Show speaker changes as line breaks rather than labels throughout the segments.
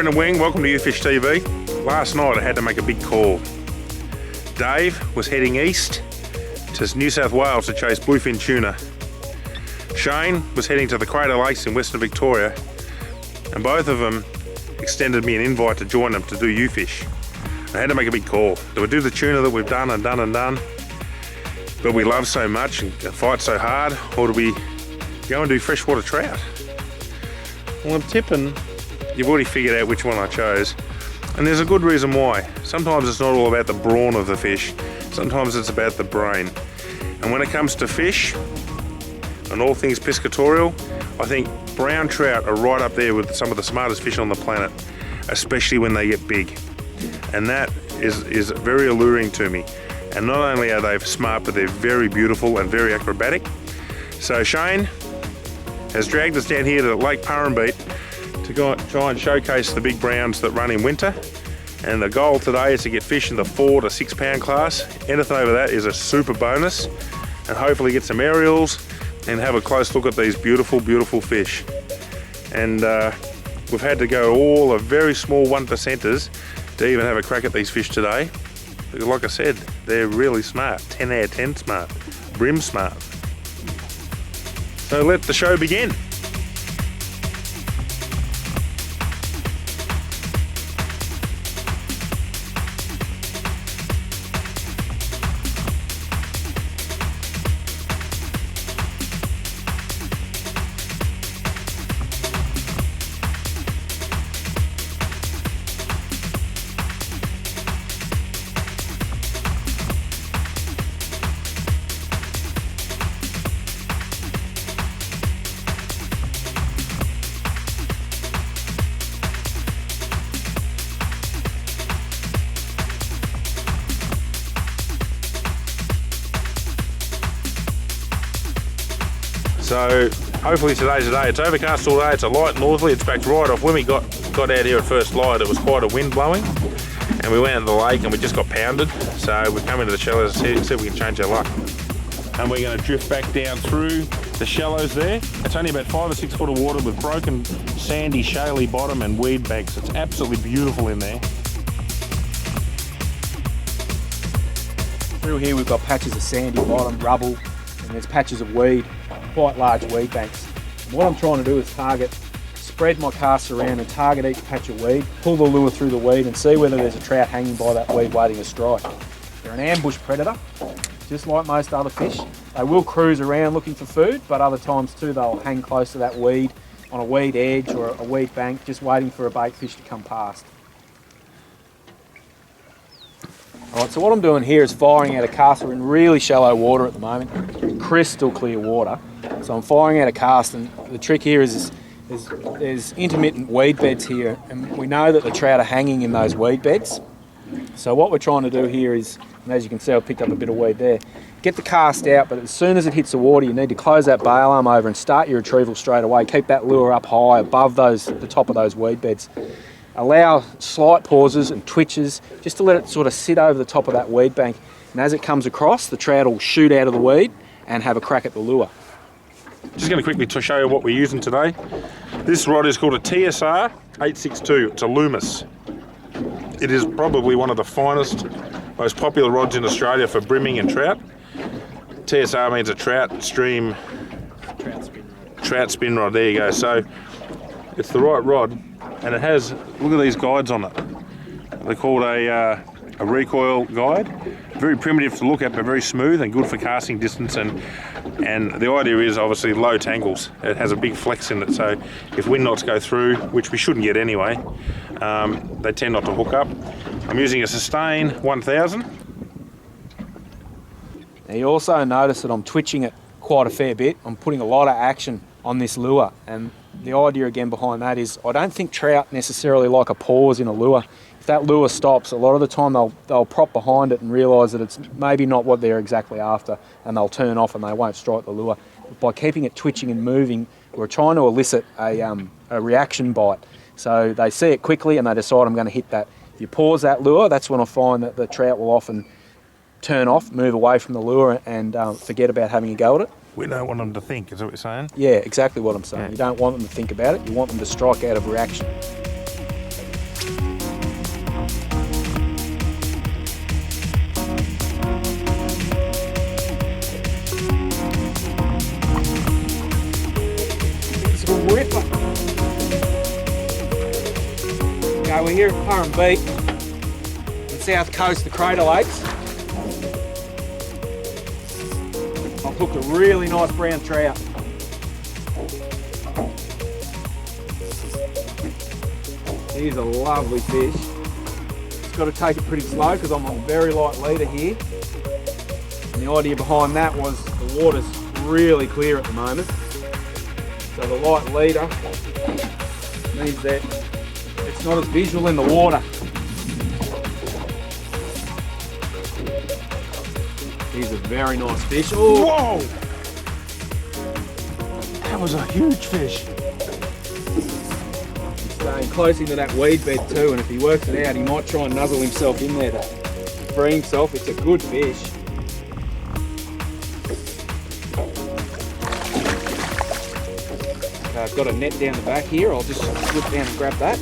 Brendan Wing, welcome to YouFishTV. Last night I had to make a big call. Dave was heading east to New South Wales to chase bluefin tuna. Shane was heading to the Crater Lakes in Western Victoria, and both of them extended me an invite to join them to do YouFish. I had to make a big call. Do we do the tuna that we've done, but we love so much and fight so hard, or do we go and do freshwater trout? Well, I'm tipping you've already figured out which one I chose, and there's a good reason why. Sometimes it's not all about the brawn of the fish, sometimes it's about the brain. And when it comes to fish and all things piscatorial, I think brown trout are right up there with some of the smartest fish on the planet, especially when they get big. And that is very alluring to me. And not only are they smart, but they're very beautiful and very acrobatic. So Shane has dragged us down here to Lake Purrumbete to go try and showcase the big browns that run in winter. And the goal today is to get fish in the 4 to 6 pound class. Anything over that is a super bonus. And hopefully get some aerials and have a close look at these beautiful, beautiful fish. And we've had to go all the very small 1%ers to even have a crack at these fish today. Because like I said, they're really smart, 10 out of 10 smart, brim smart. So let the show begin. So hopefully today's the day. It's overcast all day, it's a light northerly, it's backed right off. When we got out here at first light, it was quite a wind blowing, and we went into the lake and we just got pounded. So we come into the shallows to see if we can change our luck. And we're going to drift back down through the shallows there. It's only about 5 or 6 foot of water with broken sandy, shaly bottom and weed banks. It's absolutely beautiful in there.
Through here we've got patches of sandy bottom, rubble, and there's patches of weed. Quite large weed banks. And what I'm trying to do is spread my casts around and target each patch of weed, pull the lure through the weed and see whether there's a trout hanging by that weed waiting to strike. They're an ambush predator, just like most other fish. They will cruise around looking for food, but other times too they'll hang close to that weed on a weed edge or a weed bank, just waiting for a bait fish to come past. Alright, so what I'm doing here is firing out a cast. We're in really shallow water at the moment, crystal clear water. So I'm firing out a cast, and the trick here is there's intermittent weed beds here, and we know that the trout are hanging in those weed beds. So what we're trying to do here is, and as you can see I've picked up a bit of weed there, get the cast out, but as soon as it hits the water you need to close that bail arm over and start your retrieval straight away. Keep that lure up high above the top of those weed beds. Allow slight pauses and twitches just to let it sort of sit over the top of that weed bank, and as it comes across the trout will shoot out of the weed and have a crack at the lure.
Just going to quickly show you what we're using today. This rod is called a TSR 862. It's a Loomis. It is probably one of the finest, most popular rods in Australia for brimming and trout. TSR means a trout spin rod. There you go. So it's the right rod, and it has, look at these guides on it. They're called a recoil guide. Very primitive to look at, but very smooth and good for casting distance. And the idea is obviously low tangles. It has a big flex in it, so if wind knots go through, which we shouldn't get anyway, they tend not to hook up. I'm using a Sustain 1000.
Now you also notice that I'm twitching it quite a fair bit. I'm putting a lot of action on this lure, and the idea again behind that is I don't think trout necessarily like a pause in a lure. If that lure stops, a lot of the time they'll prop behind it and realise that it's maybe not what they're exactly after, and they'll turn off and they won't strike the lure. But by keeping it twitching and moving, we're trying to elicit a reaction bite. So they see it quickly and they decide I'm going to hit that. If you pause that lure, that's when I find that the trout will often turn off, move away from the lure and forget about having a go at it.
We don't want them to think, is that what you're saying?
Yeah, exactly what I'm saying. You don't want them to think about it, you want them to strike out of reaction. we're here at Current Beat, on the south coast of the Crater Lakes. I've hooked a really nice brown trout. He's a lovely fish. Just got to take it pretty slow because I'm on a very light leader here. And the idea behind that was the water's really clear at the moment. So the light leader means that it's not as visual in the water. He's a very nice fish. Oh.
Whoa! That was a huge fish.
Staying close into that weed bed too, and if he works it out, he might try and nuzzle himself in there to free himself. It's a good fish. Okay, I've got a net down the back here. I'll just slip down and grab that.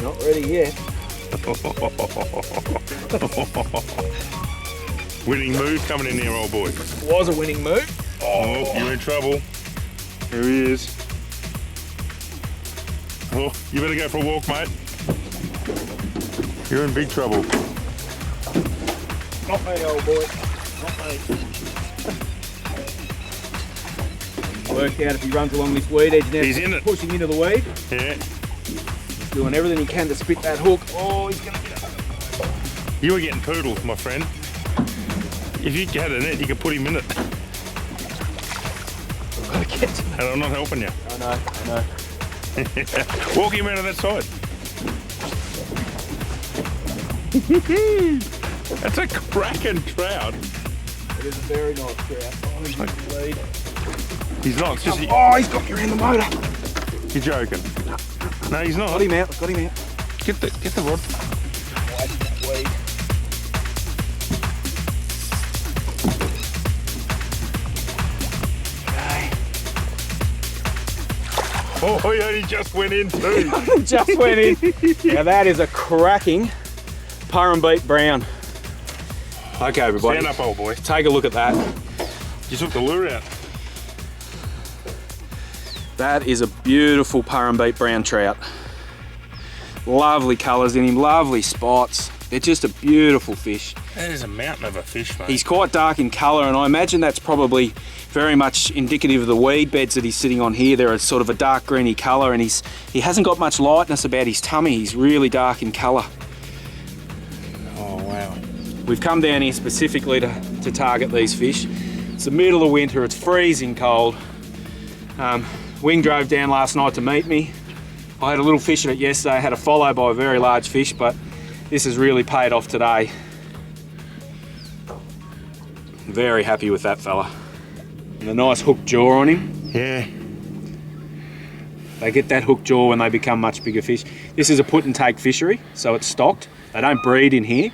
Not ready yet.
Winning move coming in there, old boy.
Was a winning move.
Oh, you're in trouble. Here he is. Oh, you better go for a walk, mate. You're in big trouble.
Not me, old boy. Not me. Work out if he runs along this weed edge now.
He's in it.
Pushing into the weed.
Yeah.
Doing everything he can to spit that hook. Oh, he's going to get up.
You were getting poodles, my friend. If you had a net, you could put him in it.
I've got to get to him.
And I'm not helping you.
I know.
Walk him out of that side. That's a cracking trout.
It is a very nice trout. Oh, he's in the lead.
He's not. It's just
Oh, he's got me around the motor.
You're joking. No, he's not.
Got him out. Got him out.
Get the rod.
Weed.
Oh, he only just went in too.
Just went in. Now that is a cracking Purrumbete brown. Okay, everybody.
Stand up, old boy.
Take a look at that.
You took the lure out.
That is a beautiful Purrumbete brown trout. Lovely colours in him, lovely spots. They're just a beautiful fish.
That is a mountain of a fish, mate.
He's quite dark in colour, and I imagine that's probably very much indicative of the weed beds that he's sitting on here. They're a sort of a dark greeny colour, and he hasn't got much lightness about his tummy. He's really dark in colour.
Oh, wow.
We've come down here specifically to target these fish. It's the middle of winter, it's freezing cold. Wing drove down last night to meet me. I had a little fish at it yesterday, I had a follow by a very large fish, but this has really paid off today. Very happy with that fella. And a nice hook jaw on him.
Yeah.
They get that hook jaw when they become much bigger fish. This is a put and take fishery, so it's stocked. They don't breed in here.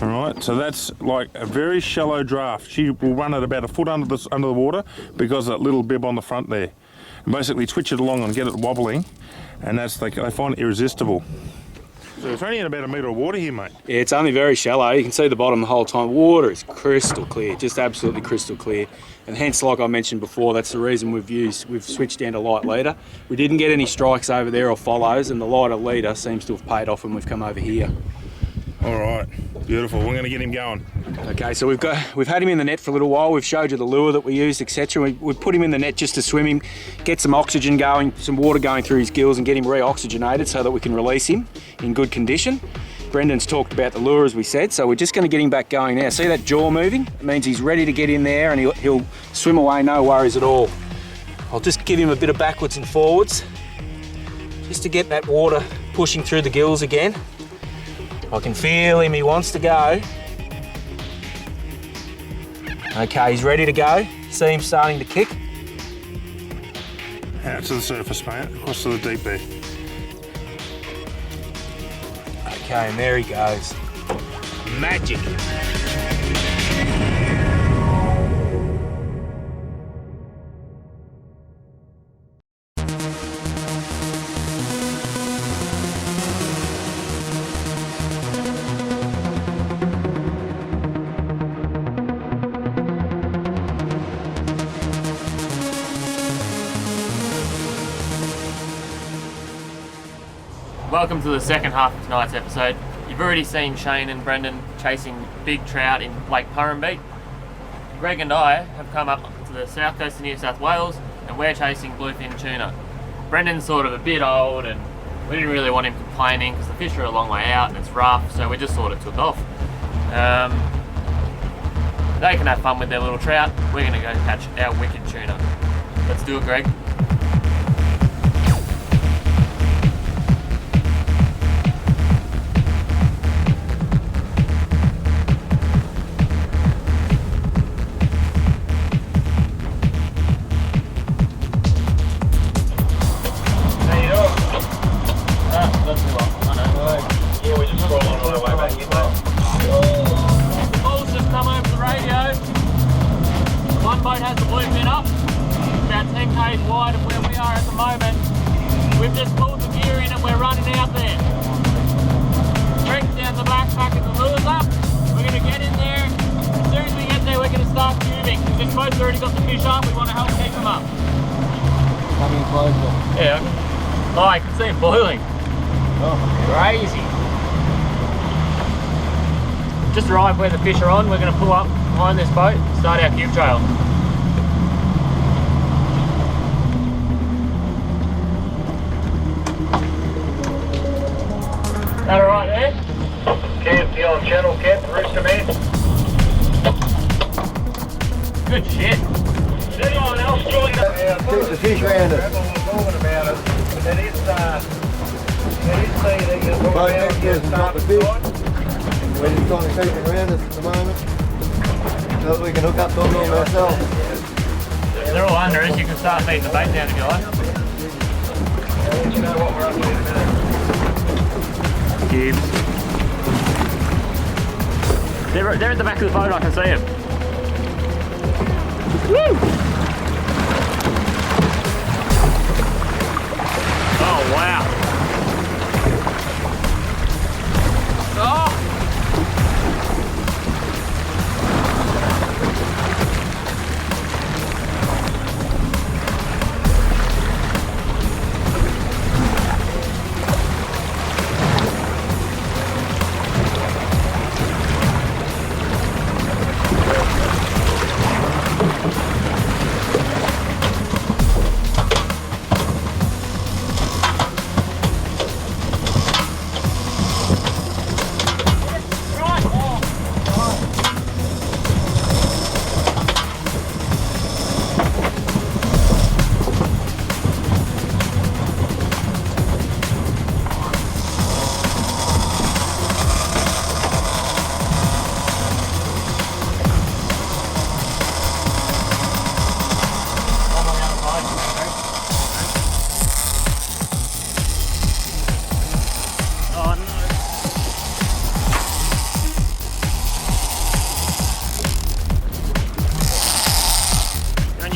All right, so that's like a very shallow draft. She will run at about a foot under the water because of that little bib on the front there. And basically twitch it along and get it wobbling, and they find it irresistible. So it's only in about a metre of water here, mate.
Yeah, it's only very shallow. You can see the bottom the whole time. Water is crystal clear, just absolutely crystal clear. And hence, like I mentioned before, that's the reason we've switched down to light leader. We didn't get any strikes over there or follows, and the lighter leader seems to have paid off when we've come over here.
All right, beautiful. We're going to get him going.
Okay, so we've had him in the net for a little while. We've showed you the lure that we used, etc. We put him in the net just to swim him, get some oxygen going, some water going through his gills, and get him re-oxygenated so that we can release him in good condition. Brendan's talked about the lure, as we said, so we're just going to get him back going now. See that jaw moving? It means he's ready to get in there, and he'll swim away, no worries at all. I'll just give him a bit of backwards and forwards, just to get that water pushing through the gills again. I can feel him, he wants to go. Okay, he's ready to go. See him starting to kick.
Out to the surface, mate, across to the deep there.
Okay, and there he goes. Magic.
Welcome to the second half of tonight's episode. You've already seen Shane and Brendan chasing big trout in Lake Purrumbete. Greg and I have come up to the south coast of New South Wales and we're chasing bluefin tuna. Brendan's sort of a bit old and we didn't really want him complaining because the fish are a long way out and it's rough, so we just sort of took off. They can have fun with their little trout. We're going to go catch our wicked tuna. Let's do it, Greg. Wide of where we are at the moment. We've just pulled the gear in and we're running out there. Greg's down the back packing the lures up. We're going to get in there. As soon as we get there, we're going to start tubing because this boat's already got the fish up. We want to help keep them up.
Coming closer.
Yeah. Oh, I can see them boiling.
Oh, crazy.
Just arrived where the fish are on. We're going to pull up behind this boat and start our cube trail. That alright there?
Camp, the old channel camp, rooster man.
Good shit.
Is anyone else joining us?
Keep the fish around us.
Talking about it. It is saying that you're talking
Boat
about
next to us is not the fish. We're just trying to keep them around us at the moment so that we can hook up to them ourselves.
They're all under us. You can start feeding the bait down if you like.
I'll let you know what we're up to in a minute.
Cubes. They're at the back of the boat, I can see them. Woo! Oh, wow. Oh!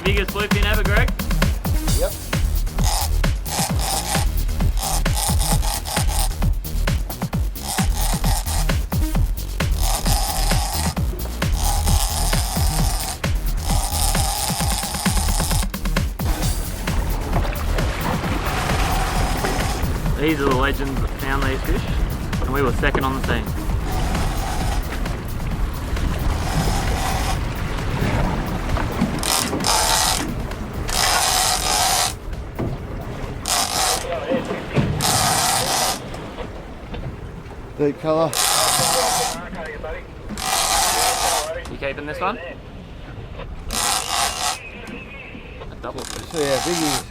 Biggest bluefin ever, Greg?
Yep.
These are the legends that found these fish, and we were second on the scene.
Deep colour.
You keeping this one? A double fish.
See how big he is.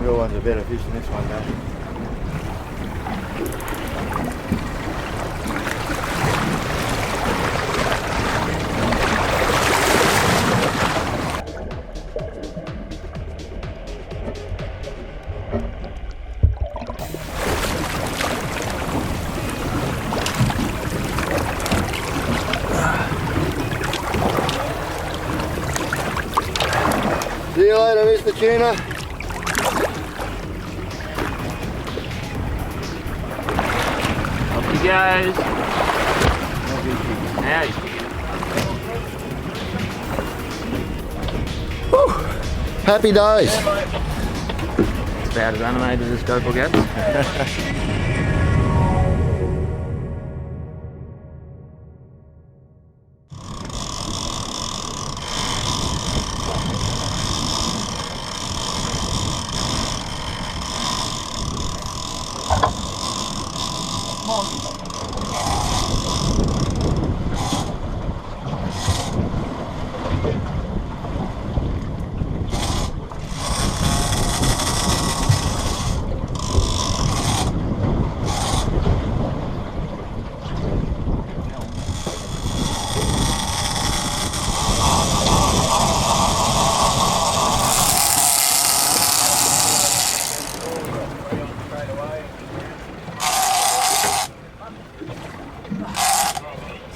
Your one's a better fish than this one, Dave. See you later, Mr. Tuna.
goes. Now he's big.
Happy days.
It's about as animated as GoPro gets.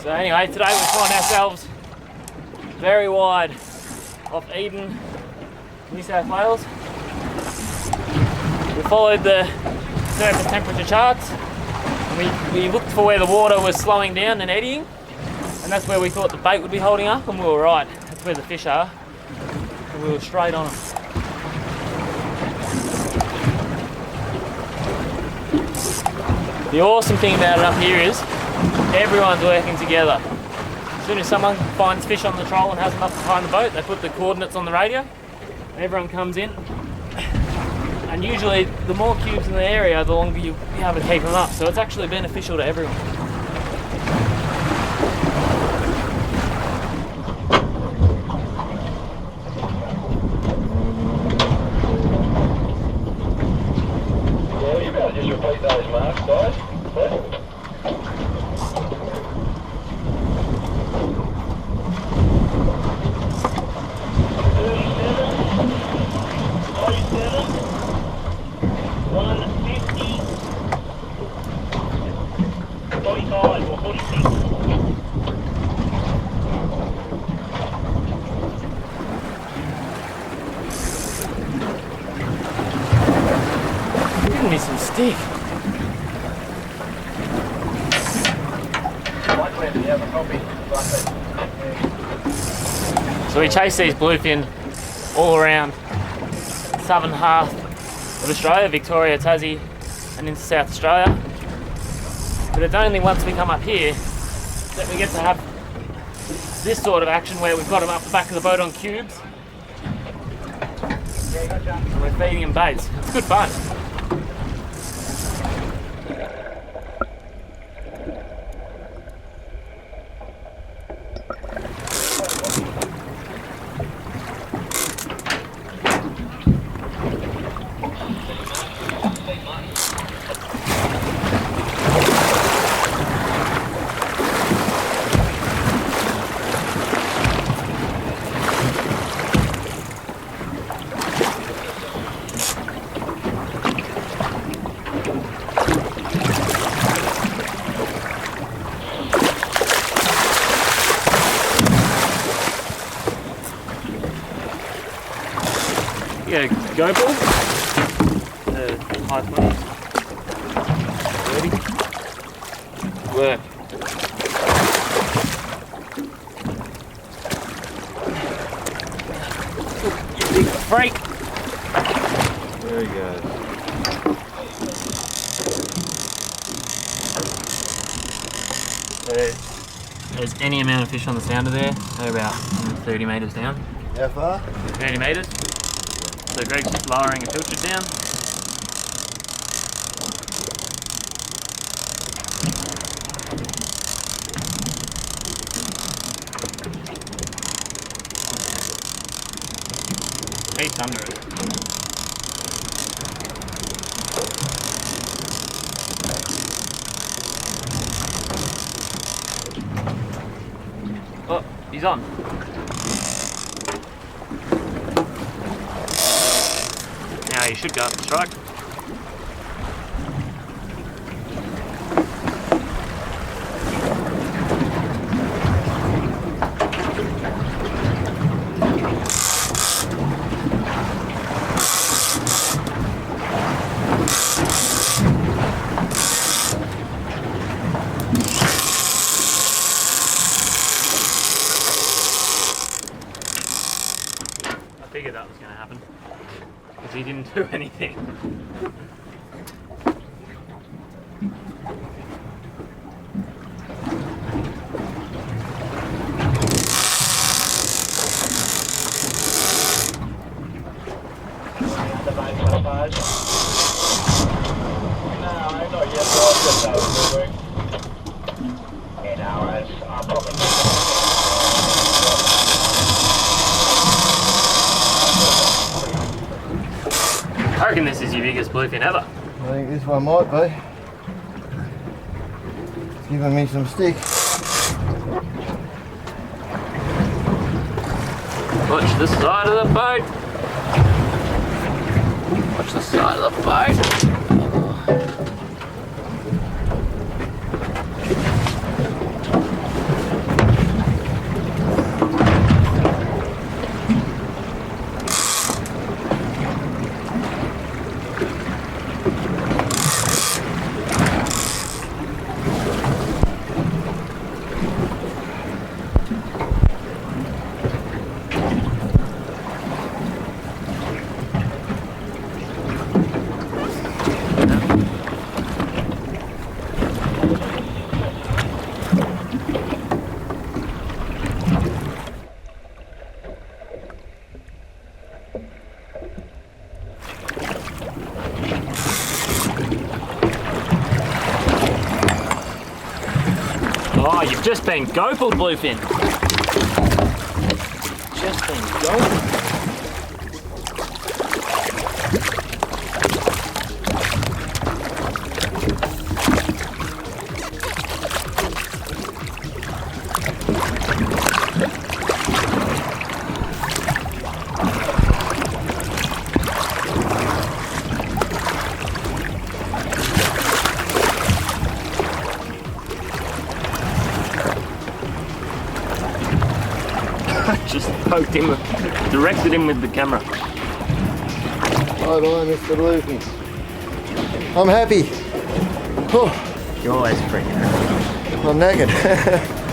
So anyway, today we find ourselves very wide off Eden, New South Wales. We followed the surface temperature charts and we looked for where the water was slowing down and eddying, and that's where we thought the bait would be holding up, and we were right. That's where the fish are, and we were straight on them. The awesome thing about it up here is everyone's working together. As soon as someone finds fish on the troll and has them up behind the boat, they put the coordinates on the radio and everyone comes in. And usually the more cubes in the area, the longer you have to keep them up. So it's actually beneficial to everyone.
Yeah, you better just repeat those marks, guys. Please.
Give me some stick. So we chase these bluefin all around southern half of Australia, Victoria, Tassie and into South Australia. But it's only once we come up here that we get to have this sort of action where we've got them up the back of the boat on cubes and we're feeding them baits. It's good fun. Yeah, GoPro, high 20s, 30, work. You big freak.
There you go.
There's any amount of fish on the sounder there. They're about 30 metres down.
How far?
30 metres. So Greg's just lowering a filter down. Heaps under it. Oh, he's on. Now you should go up and strike. figured that was going to happen. Because he didn't do anything. I reckon this is your biggest bluefin ever.
I think this one might be. It's giving me some stick.
Watch the side of the boat. Watch the side of the boat. Oh, you've just been gophled, Bluefin. Just been gophled. Just poked him, directed him with the camera.
Bye bye, Mr. Bluefin. I'm happy. Oh,
You're always freaking out.
I'm knackered.